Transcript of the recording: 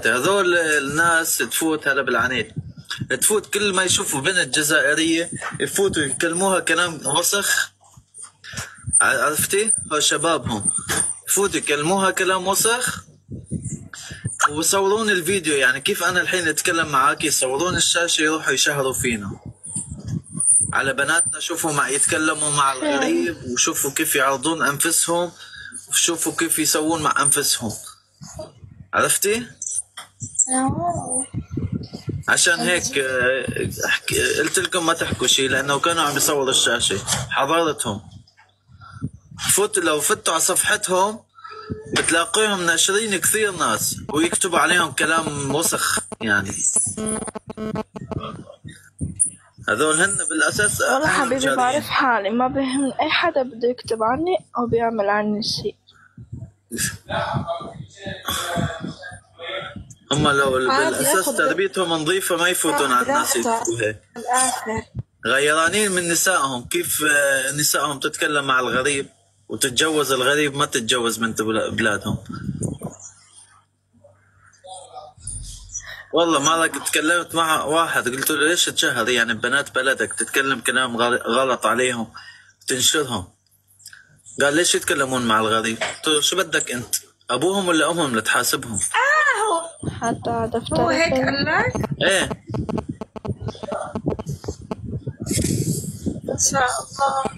هذول الناس تفوت هلا بالعنيد، تفوت كل ما يشوفوا بنت جزائرية يفوتوا يكلموها كلام وسخ. عرفتي؟ هو شبابهم يفوتوا يكلموها كلام وسخ ويصورون الفيديو. يعني كيف انا الحين اتكلم معاك يصورون الشاشة يروحوا يشهروا فينا على بناتنا. شوفوا مع يتكلموا مع الغريب وشوفوا كيف يعرضون انفسهم وشوفوا كيف يسوون مع انفسهم. عرفتي؟ عشان هيك قلت لكم ما تحكوا شيء، لانه كانوا عم يصوروا الشاشة حضرتهم. لو فتوا على صفحتهم بتلاقيهم ناشرين كثير ناس ويكتبوا عليهم كلام وسخ. يعني هذول هن بالاساس. والله حبيبي بعرف حالي، ما بهم اي حدا بده يكتب عني او بيعمل عني شيء. هم لو بالاساس تربيتهم نظيفه ما يفوتون على الناس يكتبوا هيك. غيرانين من نسائهم، كيف نسائهم تتكلم مع الغريب وتتجوز الغريب، ما تتجوز بنت بلادهم. والله مرة تكلمت مع واحد قلت له ليش تشهر يعني بنات بلدك تتكلم كلام غلط عليهم تنشرهم؟ قال ليش يتكلمون مع الغريب؟ قلت له شو بدك انت؟ ابوهم ولا امهم لتحاسبهم؟ حتى دفتر هو هيك قال لك؟ ايه ان شاء الله.